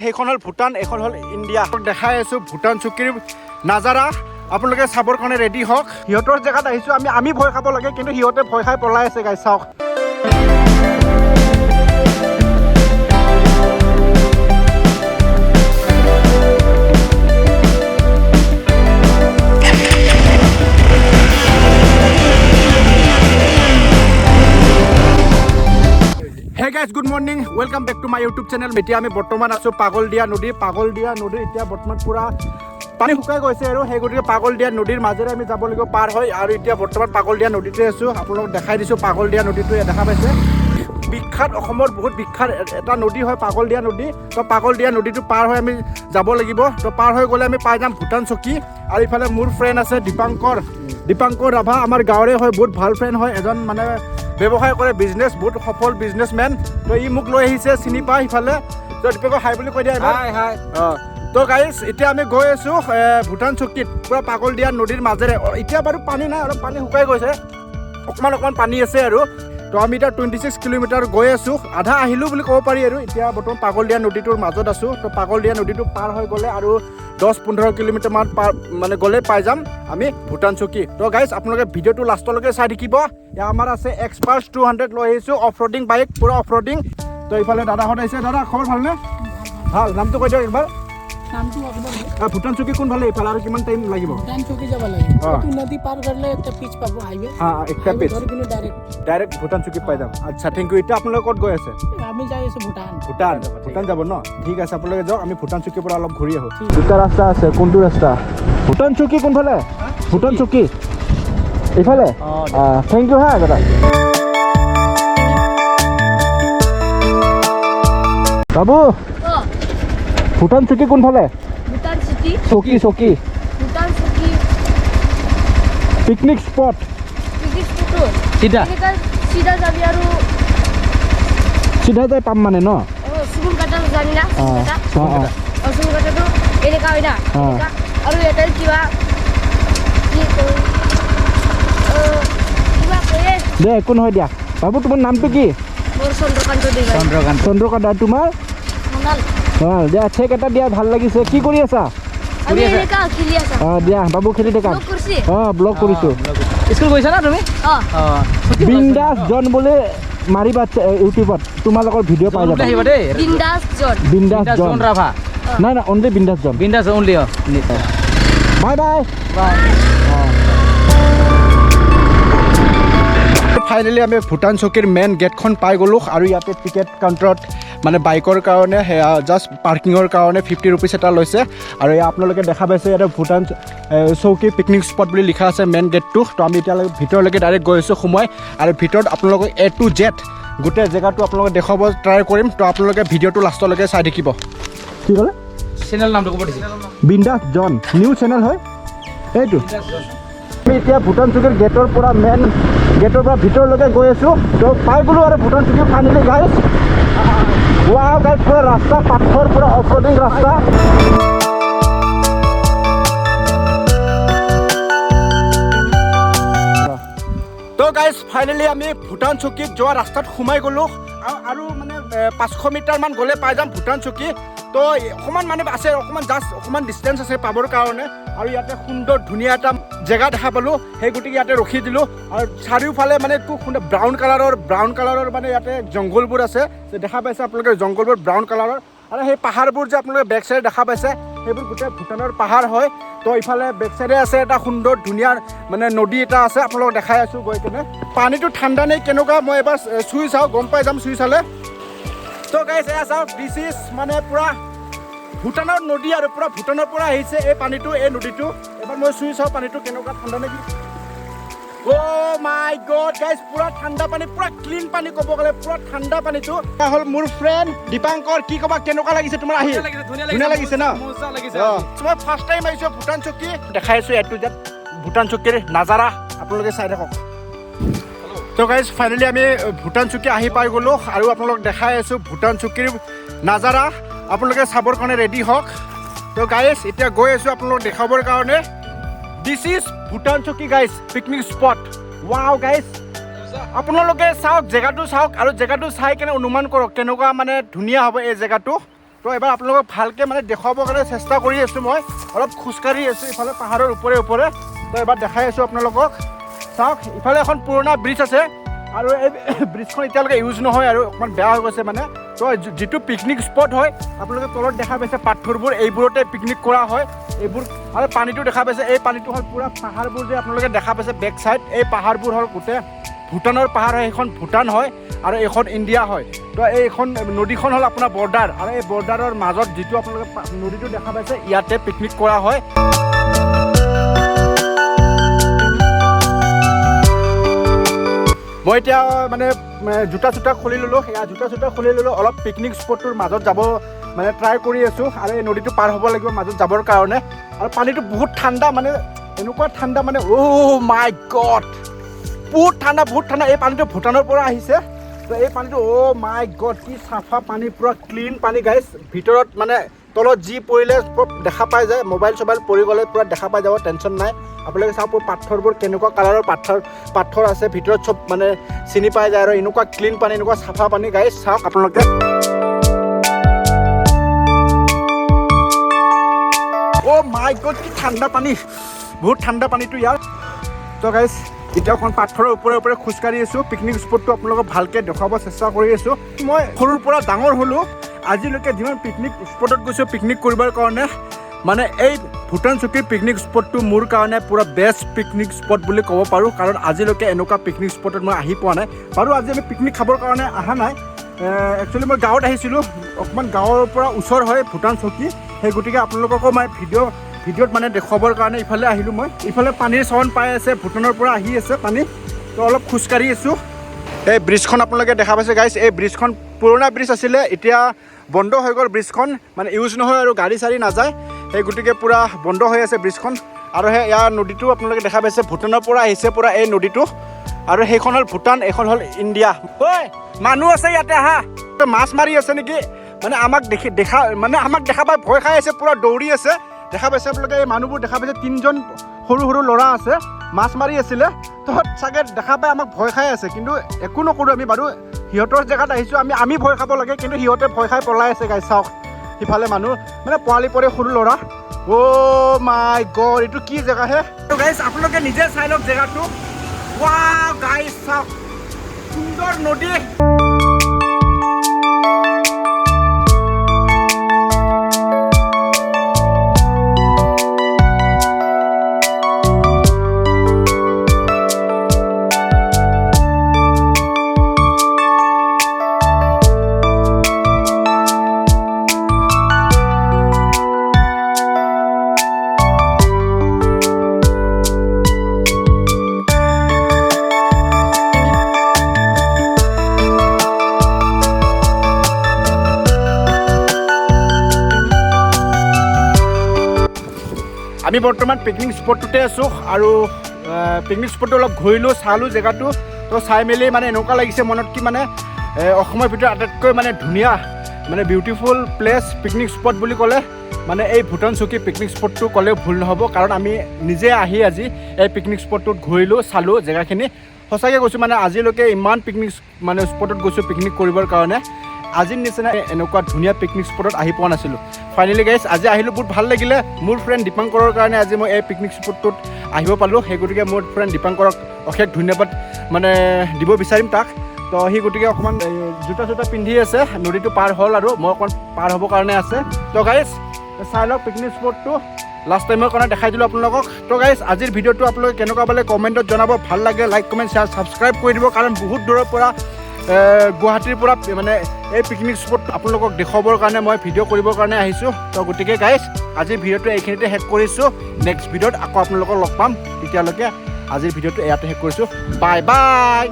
সেইখন হল ভূটান, এখন হল ইণ্ডিয়া। দেখাই আছো ভূটান চুকীৰ নাজাৰা। আপোনালোকে চাবৰ কাৰণে ৰেডি হওক। সিহঁতৰ জেগাত আহিছো আমি ভয় খাব লাগে, কিন্তু সিহঁতে ভয় খাই পলাই আছে গাইছ। চাওক hey guys, good morning, welcome back to my YouTube channel. এতিয়া আমি বৰ্তমান আছো পাগলদিয়া নদীৰ এতিয়া বৰ্তমান পুৰা পানী শুকাই গৈছে আৰু সেই গতিকে পাগলদিয়া নদীৰ মাজেৰে আমি যাব লাগিব পাৰ হয়। আৰু এতিয়া বৰ্তমান পাগলদিয়া নদীতে আছো। আপোনালোকক দেখাই দিছো পাগলদিয়া নদীটো দেখা পাইছে। বিখ্যাত, অসমৰ বহুত বিখ্যাত এটা নদী হয় পাগলদিয়া নদী। তো পাগলদিয়া নদীটো পাৰ হৈ আমি যাব লাগিব। তো পাৰ হৈ গ'লে আমি পাই যাম ভূটান চকী। আৰু ইফালে মোৰ ফ্ৰেণ্ড আছে দীপাংকৰ ৰাভা, আমাৰ গাঁৱৰে হয়, বহুত ভাল ফ্ৰেণ্ড হয়, এজন মানে ব্যৱসায় কৰে, বিজনেছ, বহুত সফল বিজনেছমেন। তো ই মোক লৈ আহিছে, চিনি পাই সিফালে। তো দীপকক হাই বুলি কৈ দিয়া। হাই। তো গাইজ, এতিয়া আমি গৈ আছো ভূটান চকীত, পুৰা পাগলদিয়া নদীৰ মাজেৰে। এতিয়া বাৰু পানী নাই, অলপ পানী শুকাই গৈছে, অকণমান পানী আছে আৰু। তো আমি এতিয়া 26 কিলোমিটাৰ গৈ আছো, আধা আহিলোঁ বুলি ক'ব পাৰি আৰু। এতিয়া বৰ্তমান পাগলদিয়া নদীটোৰ মাজত আছো। তো পাগলদিয়া নদীটো পাৰ হৈ গ'লে আৰু 10-15 কিলোমিটাৰমান মানে গ'লে পাই যাম আমি ভূটান চকী। তো গাইজ, আপোনালোকে ভিডিঅ'টো লাষ্টলৈকে চাই থাকিব। এতিয়া আমাৰ আছে এক্সপাৰ্ট 200 লৈ আহিছোঁ, অফ ৰডিং বাইক, পুৰা অফ ৰডিং। তো এইফালে দাদাহঁত আহিছে। দাদা খবৰ ভালনে? ভাল। নামটো কৈ দিয়ক একবাৰ। ভূটান চকী কোন ফালে এইফালে, আৰু কিমান টাইম লাগিব? ভূটান চকী যাব লাগে। নদী পাৰ কৰিলে একটা পিচ পাব, হাইৱে। একটা পিচ ডাইৰেক্ট ডাইৰেক্ট ভূটান চকীত পাই যাম। আচ্ছা, থেংক ইউ। এতিয়া আপোনালোকে ক'ত গৈ আছে? আমি যাই আছো ভূটান যাব ন? ঠিক আছে, আপোনালোকে যাওক, আমি ভূটান চকীৰ পৰা অলপ ঘূৰি আহোঁ। দুটা ৰাস্তা আছে, কোনটো ৰাস্তা? ভূটান চকী কোনফালে? ভূটান চকী এইফালে? থেংক ইউ হা দাদা। বাবু, ভূটান চকী কোনফালে? ভূটান সিটি, চকী ভূটান চকী, পিকনিক স্পট। পিকনিক স্পটো চিধা চিধা যাবি আৰু চিধা যাই পাম মানে ন? চুকুন কাটা জানি না? চুকুন কাটাটো এনেকা হয় না, এনেকা। আৰু ইয়াতে কিবা কি কয়, কিবা কয় দে, একো নহয় দিয়া। বাবু, তোমাৰ নামটো কি? মোৰ চন্দ্ৰকান্ত দেৱা। চন্দ্ৰকান্ত। আৰু তোমাৰ? সোণাল। দিয়া, চেক এটা দিয়া, ভাল লাগিছে। কি কৰি আছা? আমি এনেকা খেলি আছা। দিয়া বাবু, খেলি থাকা। ব্লগ কৰিছি? ব্লগ কৰিছো। স্কুল গৈছা না তুমি? বিন্দাস জন বুলি মাৰিবা ইউটিউবত, তোমালোকৰ ভিডিঅ' পাই যাবা। বিন্দাস জন ৰাভা। নাই, অনলি বিন্দাস জন। বিন্দাস অনলি। বাই। ফাইনেলি আমি ভূটান চকীৰ মেইন গেটখন পাই গ'লোঁ। আৰু ইয়াতে টিকেট কাউণ্টাৰত মানে বাইকৰ কাৰণে সেয়া জাষ্ট পাৰ্কিঙৰ কাৰণে 50 ৰুপিজ এটা লৈছে। আৰু আপোনালোকে দেখা পাইছে ইয়াতে ভূটান চৌকী পিকনিক স্পট বুলি লিখা আছে মেইন গেটটো। তো আমি এতিয়ালৈকে ভিতৰলৈকে ডাইৰেক্ট গৈ আছোঁ সোমাই। আৰু ভিতৰত আপোনালোকক A to Z গোটেই জেগাটো আপোনালোকে দেখুৱাব ট্ৰাই কৰিম। তো আপোনালোকে ভিডিঅ'টো লাষ্টলৈকে চাই থাকিব। কি ক'লে? চেনেল নামটো ক'ব দিছে। বিন্দাস জন, নিউ চেনেল হয় এইটো। আমি এতিয়া ভূটান চকীৰ গেটৰ পৰা মেইন গেটৰ পৰা ভিতৰলৈকে গৈ আছোঁ। তো পাই গ'লোঁ আৰু ভূটান চকী ফাইনেলি গাইজ। ৱাও গাইজ, পুৰা ৰাস্তা পাথৰ, পুৰা অফ ৰডিং ৰাস্তা। তো গাইজ, ফাইনেলি আমি ভূটান চকীত যোৱা ৰাস্তাত সোমাই গ'লোঁ। আৰু মানে 500 মিটাৰমান গ'লে পাই যাম ভূটান চকী। তো অকণমান মানে আছে, অকণমান ডিষ্টেঞ্চ আছে পাবৰ কাৰণে। আৰু ইয়াতে সুন্দৰ ধুনীয়া এটা জেগা দেখা পালোঁ, সেই গতিকে ইয়াতে ৰখি দিলোঁ। আৰু চাৰিওফালে মানে ব্ৰাউন কালাৰৰ মানে ইয়াতে জংঘলবোৰ আছে, দেখা পাইছে আপোনালোকে, জংঘলবোৰ ব্ৰাউন কালাৰৰ। আৰু সেই পাহাৰবোৰ যে আপোনালোকে বেক চাইডে দেখা পাইছে, সেইবোৰ গোটেই ভূটানৰ পাহাৰ হয়। তো ইফালে বেক চাইডে আছে এটা সুন্দৰ ধুনীয়া মানে নদী এটা আছে, আপোনালোকক দেখাই আছোঁ গৈ কেনে। পানীটো ঠাণ্ডা নে কেনেকুৱা মই এবাৰ চুই চাওঁ, গম পাই যাম চুই চালে। তো গাইজ, এয়া চাওক, দিছ ইজ মানে পুৰা ভূটানৰ নদী আৰু পুৰা ভূটানৰ পৰা আহিছে এই পানীটো, এই নদীটো। এবাৰ মই চুই চাওঁ পানীটো কেনেকুৱা, ঠাণ্ডা নেকি? অ' মাই গড গাইজ, পুৰা ঠাণ্ডা পানী, পুৰা ক্লিন পানী, ক'ব গ'লে পুৰা ঠাণ্ডা পানীটো। এয়া হ'ল মোৰ ফ্ৰেণ্ড দীপাংকৰ। কি ক'বা, কেনেকুৱা লাগিছে তোমাৰ আহি? ধুনীয়া লাগিছে ন? মই ফাৰ্ষ্ট টাইম আহিছোঁ ভূটান চকী। দেখাই আছোঁ A to Z ভূটান চকীৰ নাজাৰা, আপোনালোকে চাই থাকক। তো গাইজ, ফাইনেলি আমি ভূটান চকী আহি পাই গ'লোঁ। আৰু আপোনালোকক দেখাই আছোঁ ভূটান চকীৰ নাজাৰা। আপোনালোকে চাবৰ কাৰণে ৰেডি হওক। তো গাইজ, এতিয়া গৈ আছোঁ আপোনালোকক দেখাবৰ কাৰণে। দিছ ইজ ভূটান চকী guys, picnic spot. Wow guys, আপোনালোকে চাওক, জেগাটো চাওক, আৰু জেগাটো চাই কেনে অনুমান কৰক কেনেকুৱা মানে ধুনীয়া হ'ব এই জেগাটো। তো তো এবাৰ আপোনালোকক ভালকৈ মানে দেখুৱাবৰ কাৰণে চেষ্টা কৰি আছোঁ মই অলপ খোজকাঢ়ি আছোঁ ইফালে পাহাৰৰ ওপৰে ওপৰে তো এবাৰ দেখাই আছোঁ আপোনালোকক চাওক ইফালে এখন পুৰণা ব্ৰিজ আছে আৰু এই ব্ৰিজখন এতিয়ালৈকে ইউজ নহয় আৰু অকণমান বেয়া হৈ গৈছে মানে তো যিটো পিকনিক স্পট হয় আপোনালোকে তলত দেখা পাইছে পাথৰবোৰ এইবোৰতে পিকনিক কৰা হয় এইবোৰ আৰু পানীটো দেখা পাইছে এই পানীটো হ'ল পূৰা পাহাৰবোৰ যে আপোনালোকে দেখা পাইছে বেক চাইড এই পাহাৰবোৰ হ'ল গোটেই ভূটানৰ পাহাৰ হয় এইখন ভূটান হয় আৰু এইখন ইণ্ডিয়া হয় তো এইখন নদীখন হ'ল আপোনাৰ বৰ্ডাৰ আৰু এই বৰ্ডাৰৰ মাজত যিটো আপোনালোকে নদীটো দেখা পাইছে ইয়াতে পিকনিক কৰা হয় মই এতিয়া মানে জোতা চোতা খুলি ল'লোঁ সেয়া জোতা চোতা খুলি ল'লোঁ অলপ পিকনিক স্পটটোৰ মাজত যাব মানে ট্ৰাই কৰি আছোঁ আৰু এই নদীটো পাৰ হ'ব লাগিব মাজত যাবৰ কাৰণে আৰু পানীটো বহুত ঠাণ্ডা মানে এনেকুৱা ঠাণ্ডা মানে অ' মাই গড বহুত ঠাণ্ডা এই পানীটো ভূটানৰ পৰা আহিছে তো এই পানীটো অ' মাই গড কি চাফা পানী পূৰা ক্লিন পানী গাইজ ভিতৰত মানে তলত যি পৰিলে দেখা পাই যায় মোবাইল চবাইল পৰি গ'লে পূৰা দেখা পাই যাব টেনশ্যন নাই আপোনালোকে চাওক পাথৰবোৰ কেনেকুৱা কালাৰৰ পাথৰ আছে ভিতৰত চব মানে চিনি পাই যায় আৰু এনেকুৱা ক্লিন পানী এনেকুৱা চাফা পানী গাইজ চাওক আপোনালোকে অ' মাই গড কি ঠাণ্ডা পানী বহুত ঠাণ্ডা পানীটো ইয়াৰ তো গাইজ এতিয়া অকণ পাথৰৰ ওপৰে খোজকাঢ়ি আছোঁ পিকনিক স্পটটো আপোনালোকক ভালকৈ দেখুৱাব চেষ্টা কৰি আছোঁ মই সৰুৰ পৰা ডাঙৰ হ'লোঁ আজিলৈকে যিমান পিকনিক স্পটত গৈছোঁ পিকনিক কৰিবৰ কাৰণে মানে এই ভূটান চকীৰ পিকনিক স্পটটো মোৰ কাৰণে পূৰা বেষ্ট পিকনিক স্পট বুলি ক'ব পাৰোঁ কাৰণ আজিলৈকে এনেকুৱা পিকনিক স্পটত মই আহি পোৱা নাই বাৰু আজি আমি পিকনিক খাবৰ কাৰণে অহা নাই একচুৱেলি মই গাঁৱত আহিছিলোঁ অকণমান গাঁৱৰ পৰা ওচৰ হয় ভূটান চকী সেই গতিকে আপোনালোককো মই ভিডিঅ'ত মানে দেখুৱাবৰ কাৰণে ইফালে আহিলোঁ মই ইফালে পানীৰ চাউণ্ড পাই আছে ভূটানৰ পৰা আহি আছে পানী তো অলপ খোজকাঢ়ি আছোঁ এই ব্ৰিজখন আপোনালোকে দেখা পাইছে গাইজ এই ব্ৰিজখন পুৰণা ব্ৰিজ আছিলে এতিয়া বন্ধ হৈ গ'ল ব্ৰিজখন মানে ইউজ নহয় আৰু গাড়ী চাড়ী নাযায় সেই গতিকে পূৰা বন্ধ হৈ আছে ব্ৰিজখন আৰু সেই ইয়াৰ নদীটো আপোনালোকে দেখা পাইছে ভূটানৰ পৰা আহিছে পূৰা এই নদীটো আৰু সেইখন হ'ল ভূটান এইখন হ'ল ইণ্ডিয়া ঐ মানুহ আছে ইয়াতে আহা মাছ মাৰি আছে নেকি মানে আমাক দেখা পাই ভয় খাই আছে পূৰা দৌৰি আছে দেখা পাইছে আপোনালোকে এই মানুহবোৰ দেখা পাইছে 3জন সৰু ল'ৰা আছে মাছ মাৰি আছিলে তো চাগে দেখা পাই আমাক ভয় খাই আছে কিন্তু একো নকৰোঁ আমি বাৰু সিহঁতৰ জেগাত আহিছোঁ আমি ভয় খাব লাগে কিন্তু সিহঁতে ভয় খাই পলাই আছে গাইজ চাওক সিফালে মানুহ মানে পোৱালি পৰে সৰু ল'ৰা অ' মাই গড এইটো কি জেগা হে গাইজ আপোনালোকে নিজে চাই লওক জেগাটো ৱাও গাইজ চাওক সুন্দৰ নদী আমি বৰ্তমান পিকনিক স্পটটোতে আছোঁ আৰু পিকনিক স্পটটো অলপ ঘূৰিলোঁ চালোঁ জেগাটো তো চাই মেলি মানে এনেকুৱা লাগিছে মনত কি মানে অসমৰ ভিতৰত আটাইতকৈ মানে ধুনীয়া মানে বিউটিফুল প্লেচ পিকনিক স্পট বুলি ক'লে মানে এই ভূটান চকী পিকনিক স্পটটো ক'লেও ভুল নহ'ব কাৰণ আমি নিজে আহি আজি এই পিকনিক স্পটটোত ঘূৰিলোঁ চালোঁ জেগাখিনি সঁচাকৈ কৈছোঁ মানে আজিলৈকে ইমান পিকনিক মানে স্পটত গৈছোঁ পিকনিক কৰিবৰ কাৰণে আজিৰ নিচিনা এনেকুৱা ধুনীয়া পিকনিক স্পটত আহি পোৱা নাছিলোঁ ফাইনেলি গাইজ আজি আহিলোঁ বহুত ভাল লাগিলে মোৰ ফ্ৰেণ্ড দীপাংকৰৰ কাৰণে আজি মই এই পিকনিক স্পটটোত আহিব পালোঁ সেই গতিকে মোৰ ফ্ৰেণ্ড দীপাংকৰক অশেষ ধন্যবাদ মানে দিব বিচাৰিম তাক তো সি গতিকে অকণমান জোতা চোতা পিন্ধি আছে নদীটো পাৰ হ'ল আৰু মই অকণমান পাৰ হ'বৰ কাৰণে আছে তো গাইজ চাই লওক পিকনিক স্পটটো লাষ্ট টাইমৰ কাৰণে দেখাই দিলোঁ আপোনালোকক তো গাইজ আজিৰ ভিডিঅ'টো আপোনালোকে কেনেকুৱা পালে কমেণ্টত জনাব ভাল লাগে লাইক কমেণ্ট শ্বেয়াৰ ছাবস্ক্ৰাইব কৰি দিব কাৰণ বহুত দূৰৰ পৰা গুৱাহাটীৰ পৰা মানে এই পিকনিক স্পট আপোনালোকক দেখুৱাবৰ কাৰণে মই ভিডিঅ' কৰিবৰ কাৰণে আহিছোঁ তো গতিকে গাইজ আজিৰ ভিডিঅ'টো এইখিনিতে শেষ কৰিছোঁ নেক্সট ভিডিঅ'ত আকৌ আপোনালোকক লগ পাম তেতিয়ালৈকে আজিৰ ভিডিঅ'টো ইয়াতে শেষ কৰিছোঁ বাই বাই